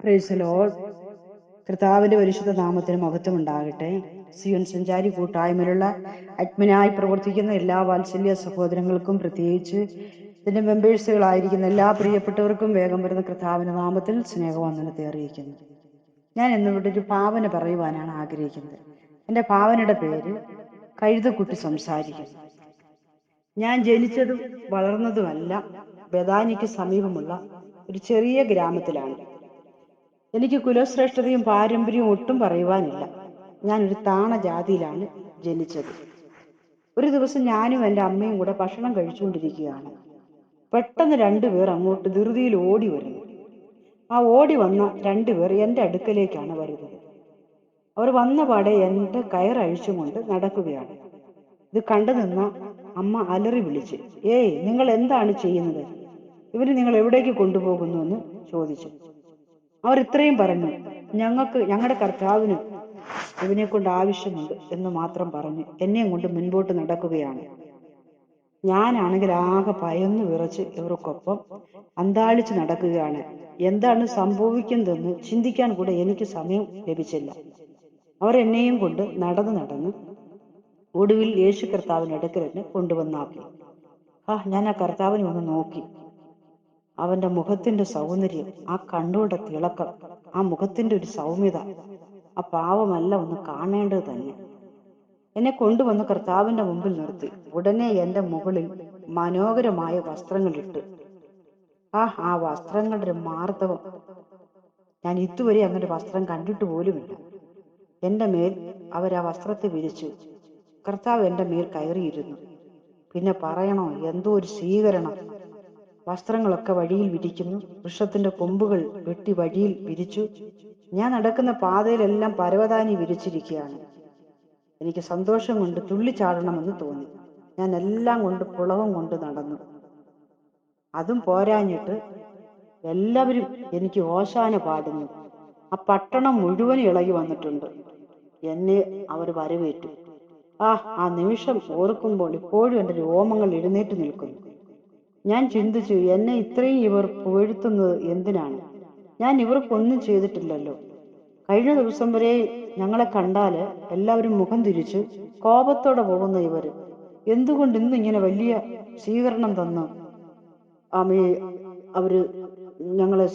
Praise the Lord. കർത്താവിന്റെ പരിശുദ്ധ നാമത്തിന് മഹത്വം ഉണ്ടാകട്ടെ. സിയോൻ സഞ്ചാരി കൂട്ടായ്മയിലുള്ള അഡ്മിനായി പ്രവർത്തിക്കുന്ന എല്ലാ വാത്സല്യ സഹോദരങ്ങൾക്കും, പ്രത്യേകിച്ച് ഇതിന്റെ മെമ്പേഴ്സുകളായിരിക്കുന്ന എല്ലാ പ്രിയപ്പെട്ടവർക്കും വേഗം വരുന്ന കർത്താവിന്റെ നാമത്തിൽ സ്നേഹവന്ദനത്തെ അറിയിക്കുന്നു. ഞാൻ ഇന്നിവിടെ ഒരു ഭാവന പറയുവാനാണ് ആഗ്രഹിക്കുന്നത്. എൻ്റെ ഭാവനയുടെ പേര് കഴുതക്കുട്ടി സംസാരിക്കുന്നു. ഞാൻ ജനിച്ചതും വളർന്നതുമെല്ലാം ബദാനിക്ക് സമീപമുള്ള ഒരു ചെറിയ ഗ്രാമത്തിലാണ്. എനിക്ക് കുലശ്രേഷ്ഠതയും പാരമ്പര്യവും ഒട്ടും പറയുവാനില്ല. ഞാനൊരു താണ ജാതിയിലാണ് ജനിച്ചത്. ഒരു ദിവസം ഞാനും എൻ്റെ അമ്മയും കൂടെ ഭക്ഷണം കഴിച്ചുകൊണ്ടിരിക്കുകയാണ്. പെട്ടെന്ന് രണ്ടുപേർ അങ്ങോട്ട് ധൃതിയിൽ ഓടി വരുന്നു. ആ ഓടി വന്ന രണ്ടുപേർ എൻ്റെ അടുക്കലേക്കാണ് വരുന്നത്. അവർ വന്ന പാടെ എൻ്റെ കയറഴിച്ചും കൊണ്ട് നടക്കുകയാണ്. ഇത് കണ്ടു നിന്ന അമ്മ അലറി വിളിച്ച്, "ഏയ്, നിങ്ങൾ എന്താണ് ചെയ്യുന്നത്? ഇവര് നിങ്ങൾ എവിടേക്ക് കൊണ്ടുപോകുന്നു?" എന്ന് ചോദിച്ചു. അവർ ഇത്രയും പറഞ്ഞു, ഞങ്ങളുടെ കർത്താവിന് ഇവനെ കൊണ്ട് ആവശ്യമുണ്ട് എന്ന് മാത്രം പറഞ്ഞ് എന്നെയും കൊണ്ട് മുൻപോട്ട് നടക്കുകയാണ്. ഞാനാണെങ്കിൽ ആകെ ഭയന്നു വിറച്ച് ഇവർക്കൊപ്പം അന്താളിച്ച് നടക്കുകയാണ്. എന്താണ് സംഭവിക്കുന്നതെന്ന് ചിന്തിക്കാൻ കൂടെ എനിക്ക് സമയം ലഭിച്ചില്ല. അവർ എന്നെയും കൊണ്ട് നടന്ന് ഒടുവിൽ യേശു കർത്താവിന്റെ അടുക്കൽ എന്നെ കൊണ്ടുവന്നാക്കി. ഞാൻ ആ കർത്താവിനെ ഒന്ന് നോക്കി. അവന്റെ മുഖത്തിന്റെ സൗന്ദര്യം, ആ കണ്ണുകളുടെ തിളക്കം, ആ മുഖത്തിന്റെ ഒരു സൗമ്യത, ആ പാവമല്ല ഒന്ന് കാണേണ്ടത് തന്നെ. എന്നെ കൊണ്ടുവന്ന് കർത്താവിന്റെ മുമ്പിൽ നിർത്തി. ഉടനെ എന്റെ മുകളിൽ മനോഹരമായ വസ്ത്രങ്ങൾ ഇട്ട്. ആ വസ്ത്രങ്ങളുടെ ഒരു മാർദ്ദവം, ഞാൻ ഇതുവരെ അങ്ങനെ ഒരു വസ്ത്രം കണ്ടിട്ട് പോലുമില്ല. എന്റെ മേൽ അവരാ വസ്ത്രത്തെ വിരിച്ചു. കർത്താവ് എന്റെ മേൽ കയറിയിരുന്നു. പിന്നെ പറയണോ, എന്തോ ഒരു സ്വീകരണം. വസ്ത്രങ്ങളൊക്കെ വഴിയിൽ വിരിക്കുന്നു. വൃക്ഷത്തിന്റെ കൊമ്പുകൾ വെട്ടി വഴിയിൽ വിരിച്ചു. ഞാൻ നടക്കുന്ന പാതയിലെല്ലാം പരവതാനി വിരിച്ചിരിക്കുകയാണ്. എനിക്ക് സന്തോഷം കൊണ്ട് തുള്ളിച്ചാടണമെന്ന് തോന്നി. ഞാൻ എല്ലാം കൊണ്ട് പുളകം കൊണ്ട് നടന്നു. അതും പോരാഞ്ഞിട്ട് എല്ലാവരും എനിക്ക് ഓശാന പാടുന്നു. ആ പട്ടണം മുഴുവൻ ഇളകി വന്നിട്ടുണ്ട്. എന്നെ അവർ വരവേറ്റു. ആ നിമിഷം ഓർക്കുമ്പോൾ ഇപ്പോഴും എൻ്റെ രോമങ്ങൾ എഴുന്നേറ്റ് നിൽക്കുന്നു. ഞാൻ ചിന്തിച്ചു, എന്നെ ഇത്രയും ഇവർ പുകഴ്ത്തുന്നത് എന്തിനാണ്? ഞാൻ ഇവർക്കൊന്നും ചെയ്തിട്ടില്ലല്ലോ. കഴിഞ്ഞ ദിവസം വരെ ഞങ്ങളെ കണ്ടാല് എല്ലാവരും മുഖം തിരിച്ച് കോപത്തോടെ പോകുന്ന ഇവര് എന്തുകൊണ്ട് ഇന്ന് ഇങ്ങനെ വലിയ സ്വീകരണം തന്ന് അവര്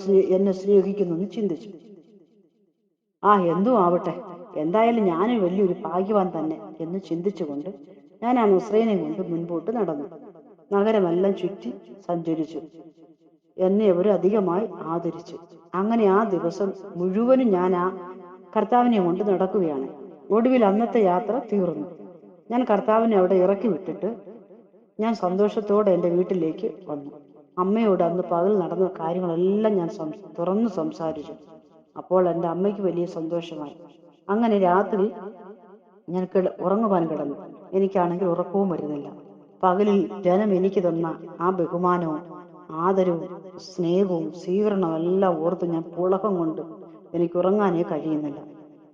എന്നെ സ്നേഹിക്കുന്നു എന്ന് ചിന്തിച്ചു. എന്തും ആവട്ടെ, എന്തായാലും ഞാൻ വലിയൊരു ഭാഗ്യവാൻ തന്നെ എന്ന് ചിന്തിച്ചുകൊണ്ട് ഞാൻ ആ നസ്രയനെ കൊണ്ട് മുൻപോട്ട് നടന്നു. നഗരമെല്ലാം ചുറ്റി സഞ്ചരിച്ചു. എന്നെ അവർ അധികമായി ആദരിച്ചു. അങ്ങനെ ആ ദിവസം മുഴുവനും ഞാൻ ആ കർത്താവിനെ കൊണ്ട് നടക്കുകയാണ്. ഒടുവിൽ അന്നത്തെ യാത്ര തീർന്നു. ഞാൻ കർത്താവിനെ അവിടെ ഇറക്കി വിട്ടിട്ട് ഞാൻ സന്തോഷത്തോടെ എൻ്റെ വീട്ടിലേക്ക് വന്നു. അമ്മയോട് അന്ന് പകൽ നടന്ന കാര്യങ്ങളെല്ലാം ഞാൻ തുറന്നു സംസാരിച്ചു. അപ്പോൾ എൻ്റെ അമ്മയ്ക്ക് വലിയ സന്തോഷമായി. അങ്ങനെ രാത്രി ഞാൻ ഉറങ്ങുവാൻ കിടന്നു. എനിക്കാണെങ്കിൽ ഉറക്കവും വരുന്നില്ല. പകലിൽ ജനം എനിക്ക് തന്ന ആ ബഹുമാനവും ആദരവും സ്നേഹവും സ്വീകരണവും എല്ലാം ഓർത്ത് ഞാൻ പുളകം കൊണ്ട് എനിക്ക് ഉറങ്ങാനേ കഴിയുന്നില്ല.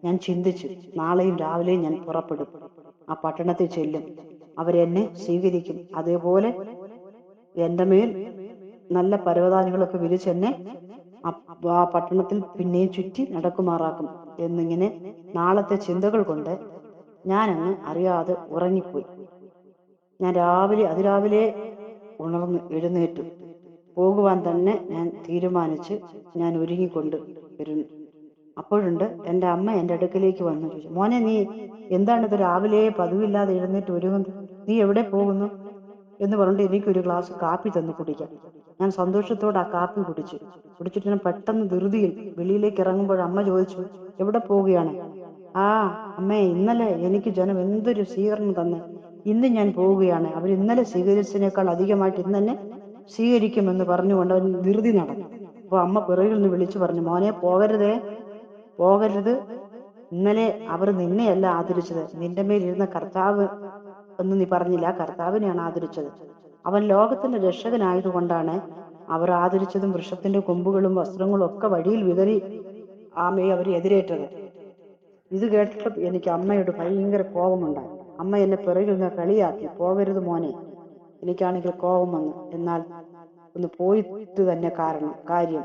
ഞാൻ ചിന്തിച്ചു, നാളെയും രാവിലെ ഞാൻ പുറപ്പെടും. ആ പട്ടണത്തിൽ ചെല്ലും. അവരെന്നെ സ്വീകരിക്കും. അതേപോലെ എൻ്റെ മേൽ നല്ല പരവതാനികളൊക്കെ വിരിച്ചെന്നെ ആ പട്ടണത്തിൽ പിന്നെയും ചുറ്റി നടക്കുമാറാക്കും എന്നിങ്ങനെ നാളത്തെ ചിന്തകൾ കൊണ്ട് ഞാൻ അങ്ങ് അറിയാതെ ഉറങ്ങിപ്പോയി. ഞാൻ അതിരാവിലെ ഉണർന്ന് എഴുന്നേറ്റു. പോകുവാൻ തന്നെ ഞാൻ തീരുമാനിച്ച് ഞാൻ ഒരുങ്ങിക്കൊണ്ട് വരുന്നു. അപ്പോഴുണ്ട് എൻ്റെ അമ്മ എൻ്റെ അടുക്കലേക്ക് വന്നു ചോദിച്ചു, "മോനെ, നീ എന്താണ് ഇത് രാവിലെ പതിവില്ലാതെ എഴുന്നേറ്റ് ഒരുങ്ങുന്നത്? നീ എവിടെ പോകുന്നു?" എന്ന് പറഞ്ഞിട്ട് എനിക്കൊരു ഗ്ലാസ് കാപ്പി തന്നു കുടിക്കാൻ. ഞാൻ സന്തോഷത്തോടെ ആ കാപ്പി കുടിച്ചിട്ട് ഞാൻ പെട്ടെന്ന് ധൃതിയിൽ വെളിയിലേക്ക് ഇറങ്ങുമ്പോൾ അമ്മ ചോദിച്ചു, "എവിടെ പോവുകയാണ്?" അമ്മേ, ഇന്നലെ എനിക്ക് ജനം എന്തൊരു സ്വീകരണം തന്നെ. ഇന്ന് ഞാൻ പോവുകയാണ്. അവർ ഇന്നലെ സ്വീകരിച്ചതിനേക്കാൾ അധികമായിട്ട് ഇന്ന് തന്നെ സ്വീകരിക്കുമെന്ന് പറഞ്ഞുകൊണ്ട് അവൻ ധൃതി നടന്നു. അപ്പൊ അമ്മ പിറകിൽ നിന്ന് വിളിച്ചു പറഞ്ഞു, "മോനെ, പോകരുത്. ഇന്നലെ അവർ നിന്നെയല്ല ആദരിച്ചത്. നിന്റെ മേലിരുന്ന കർത്താവ് എന്ന് നീ പറഞ്ഞില്ല, ആ കർത്താവിനെയാണ് ആദരിച്ചത്. അവൻ ലോകത്തിന്റെ രക്ഷകനായതുകൊണ്ടാണ് അവർ ആദരിച്ചതും വൃക്ഷത്തിന്റെ കൊമ്പുകളും വസ്ത്രങ്ങളും ഒക്കെ വഴിയിൽ വിതറി അവർ എതിരേറ്റത്." ഇത് കേട്ടിട്ട് എനിക്ക് അമ്മയോട് ഭയങ്കര കോപമുണ്ടായി. അമ്മ എന്നെ പിറകിൽ നിന്ന് കളിയാക്കി, "പോകരുത് മോനെ." എനിക്കാണെങ്കിൽ കോപം വന്നു. എന്നാൽ ഒന്ന് പോയിട്ട് തന്നെ കാര്യം.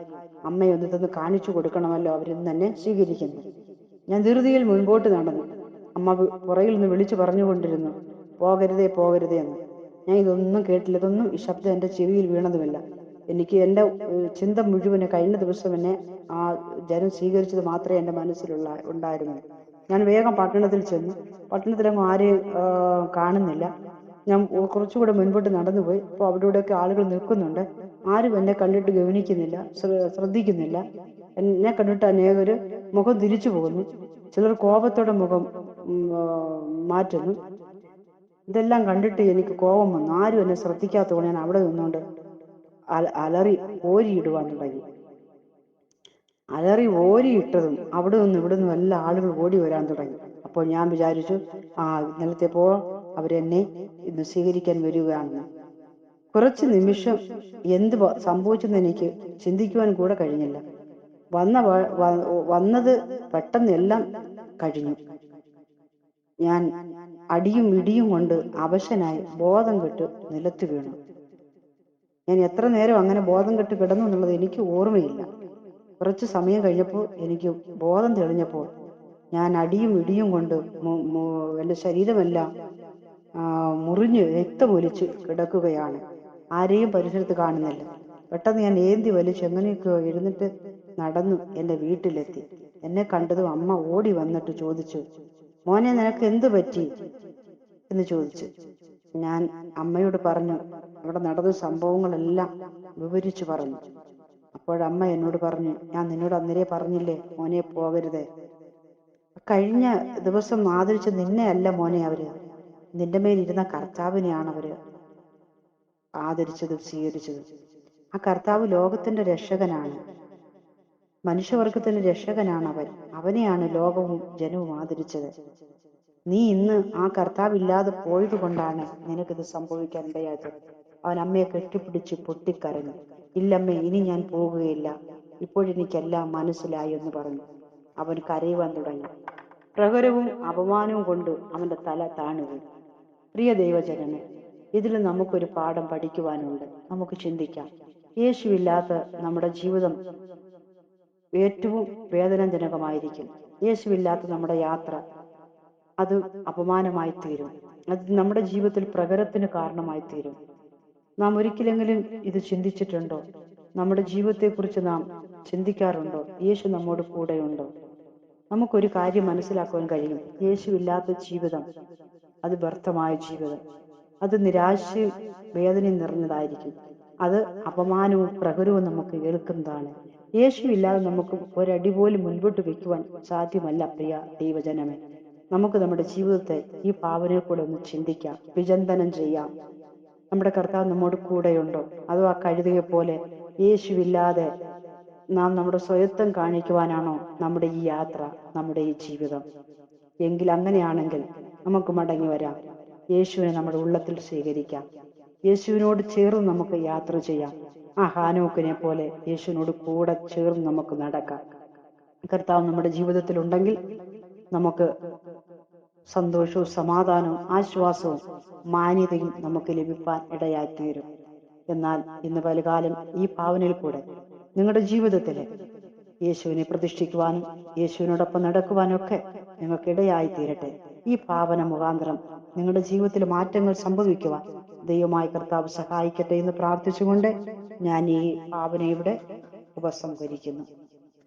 അമ്മയെ ഒന്ന് ഇതൊന്ന് കാണിച്ചു കൊടുക്കണമല്ലോ, അവരിന്ന് തന്നെ സ്വീകരിക്കുന്നത്. ഞാൻ ധൃതിയിൽ മുൻപോട്ട് നടന്നു. അമ്മ പുറകിൽ നിന്ന് വിളിച്ചു പറഞ്ഞുകൊണ്ടിരുന്നു, പോകരുതേ പോകരുതേ എന്ന്. ഞാൻ ഇതൊന്നും കേട്ടില്ല. ഇതൊന്നും ഈ ശബ്ദം എൻ്റെ ചെവിയിൽ വീണതുമില്ല. എനിക്ക് എൻ്റെ ചിന്ത മുഴുവന് കഴിഞ്ഞ ദിവസം എന്നെ ആ ജനം സ്വീകരിച്ചത് മാത്രമേ എൻ്റെ ഉണ്ടായിരുന്നുള്ളൂ. ഞാൻ വേഗം പട്ടണത്തിൽ ചെന്നു. പട്ടണത്തിലെങ്ങും ആരെയും കാണുന്നില്ല. ഞാൻ കുറച്ചുകൂടെ മുൻപോട്ട് നടന്നുപോയി. അപ്പോൾ അവിടെ ഇവിടെയൊക്കെ ആളുകൾ നിൽക്കുന്നുണ്ട്. ആരും എന്നെ കണ്ടിട്ട് ഗവനിക്കുന്നില്ല, ശ്രദ്ധിക്കുന്നില്ല. എന്നെ കണ്ടിട്ട് അനേകര് മുഖം തിരിച്ചു പോകുന്നു. ചിലർ കോപത്തോടെ മുഖം മാറ്റുന്നു. ഇതെല്ലാം കണ്ടിട്ട് എനിക്ക് കോപം വന്നു. ആരും എന്നെ ശ്രദ്ധിക്കാത്തതുകൊണ്ട് ഞാൻ അവിടെ നിന്നുകൊണ്ട് അലറി ഓരിയിടുവാൻ തുടങ്ങി. അലറി ഓരിയിട്ടതും അവിടെ നിന്നും ഇവിടെ നിന്നും എല്ലാ ആളുകൾ ഓടി വരാൻ തുടങ്ങി. അപ്പോൾ ഞാൻ വിചാരിച്ചു, ഇന്നലത്തെ പോ അവരെന്നെ ഇന്ന് സ്വീകരിക്കാൻ വരികയാണെന്ന്. കുറച്ച് നിമിഷം എന്ത് സംഭവിച്ചെന്ന് എനിക്ക് ചിന്തിക്കുവാൻ കൂടെ കഴിഞ്ഞില്ല. വന്നത് പെട്ടെന്ന് എല്ലാം കഴിഞ്ഞു. ഞാൻ അടിയും ഇടിയും കൊണ്ട് അവശനായി ബോധം കെട്ട് നിലത്ത് വീണു. ഞാൻ എത്ര നേരം അങ്ങനെ ബോധം കെട്ട് കിടന്നു എന്നുള്ളത് എനിക്ക് ഓർമ്മയില്ല. കുറച്ച് സമയം കഴിഞ്ഞപ്പോൾ എനിക്ക് ബോധം തെളിഞ്ഞപ്പോൾ ഞാൻ അടിയും ഇടിയും കൊണ്ട് എൻ്റെ ശരീരമെല്ലാം മുറിഞ്ഞ് രക്തമൊലിച്ച് കിടക്കുകയാണ്. ആരെയും പരിസരത്ത് കാണുന്നില്ല. പെട്ടെന്ന് ഞാൻ ഏന്തി വലിച്ച് എങ്ങനെയൊക്കെയോ എഴുന്നിട്ട് നടന്നു എൻ്റെ വീട്ടിലെത്തി. എന്നെ കണ്ടതും അമ്മ ഓടി വന്നിട്ട് ചോദിച്ചു, മോനെ നിനക്ക് എന്തു പറ്റി എന്ന് ചോദിച്ചു. ഞാൻ അമ്മയോട് പറഞ്ഞു, അവിടെ നടന്ന സംഭവങ്ങളെല്ലാം വിവരിച്ചു പറഞ്ഞു. അപ്പോഴമ്മ എന്നോട് പറഞ്ഞു, ഞാൻ നിന്നോട് അന്നേരെ പറഞ്ഞില്ലേ മോനെ പോകരുതേ. കഴിഞ്ഞ ദിവസം ആദരിച്ച നിന്നെ അല്ല മോനെ അവര്, നിന്റെ മേലിരുന്ന കർത്താവിനെയാണ് അവര് ആദരിച്ചതും സ്വീകരിച്ചതും. ആ കർത്താവ് ലോകത്തിന്റെ രക്ഷകനാണ്, മനുഷ്യവർഗത്തിന്റെ രക്ഷകനാണ് അവൻ. അവനെയാണ് ലോകവും ജനവും ആദരിച്ചത്. നീ ഇന്ന് ആ കർത്താവില്ലാതെ പോയത് കൊണ്ടാണ് നിനക്കിത് സംഭവിക്കാൻ ഇടയായത്. അവൻ അമ്മയെ കെട്ടിപ്പിടിച്ച് പൊട്ടിക്കരഞ്ഞു. ഇല്ലമ്മേ, ഇനി ഞാൻ പോകുകയില്ല, ഇപ്പോഴെനിക്കെല്ലാം മനസ്സിലായി എന്ന് പറഞ്ഞു. അവൻ കരയുവാൻ തുടങ്ങി. പ്രഹരവും അപമാനവും കൊണ്ട് അവന്റെ തല താണുപോയി. പ്രിയ ദൈവജനമേ, ഇതിൽ നമുക്കൊരു പാഠം പഠിക്കുവാനുണ്ട്. നമുക്ക് ചിന്തിക്കാം. യേശുവില്ലാത്ത നമ്മുടെ ജീവിതം ഏറ്റവും വേദനാജനകമായിരിക്കും. യേശുവില്ലാത്ത നമ്മുടെ യാത്ര അത് അപമാനമായി തീരും. അത് നമ്മുടെ ജീവിതത്തിൽ പ്രഹരത്തിന് കാരണമായി തീരും. നാം ഒരിക്കലെങ്കിലും ഇത് ചിന്തിച്ചിട്ടുണ്ടോ? നമ്മുടെ ജീവിതത്തെക്കുറിച്ച് നാം ചിന്തിക്കാറുണ്ടോ? യേശു നമ്മോട് കൂടെയുണ്ടോ? നമുക്കൊരു കാര്യം മനസ്സിലാക്കുവാൻ കഴിയും. യേശുവില്ലാത്ത ജീവിതം അത് വ്യർത്ഥമായ ജീവിതം. അത് നിരാശയും വേദനയും നിറഞ്ഞതായിരിക്കും. അത് അപമാനവും പ്രഹരവും നമുക്ക് ഏൽക്കുന്നതാണ്. യേശുവില്ലാതെ നമുക്ക് ഒരടി പോലും മുൻപോട്ട് വെക്കുവാൻ സാധ്യമല്ല. പ്രിയ ദൈവജനമേ, നമുക്ക് നമ്മുടെ ജീവിതത്തെ ഈ ഭാവനയിൽ കൂടെ ഒന്ന് ചിന്തിക്കാം, വിചിന്തനം ചെയ്യാം. നമ്മുടെ കർത്താവ് നമ്മോട് കൂടെയുണ്ടോ? അതോ ആ കഴുതയെ പോലെ യേശുവില്ലാതെ നാം നമ്മുടെ സ്വയത്വം കാണിക്കുവാനാണോ നമ്മുടെ ഈ യാത്ര, നമ്മുടെ ഈ ജീവിതം? എങ്കിൽ അങ്ങനെയാണെങ്കിൽ നമുക്ക് മടങ്ങി വരാം. യേശുവിനെ നമ്മുടെ ഉള്ളത്തിൽ സ്വീകരിക്കാം. യേശുവിനോട് ചേർന്ന് നമുക്ക് യാത്ര ചെയ്യാം. ആ ഹാനോക്കിനെ പോലെ യേശുവിനോട് കൂടെ ചേർന്ന് നമുക്ക് നടക്കാം. കർത്താവ് നമ്മുടെ ജീവിതത്തിൽ ഉണ്ടെങ്കിൽ നമുക്ക് സന്തോഷവും സമാധാനവും ആശ്വാസവും മാന്യതയും നമുക്ക് ലഭിക്കാൻ ഇടയായിത്തീരും. എന്നാൽ ഇന്ന് പലകാലം ഈ ഭാവനയിൽ കൂടെ നിങ്ങളുടെ ജീവിതത്തിലെ യേശുവിനെ പ്രതിഷ്ഠിക്കുവാനും യേശുവിനോടൊപ്പം നടക്കുവാനും ഒക്കെ നിങ്ങൾക്കിടയായി തീരട്ടെ. ഈ ഭാവന മുഖാന്തരം നിങ്ങളുടെ ജീവിതത്തിൽ മാറ്റങ്ങൾ സംഭവിക്കുവാൻ ദൈവമായ കർത്താവ് സഹായിക്കട്ടെ എന്ന് പ്രാർത്ഥിച്ചുകൊണ്ട് ഞാൻ ഈ ഭാവന ഇവിടെ ഉപസംഹരിക്കുന്നു.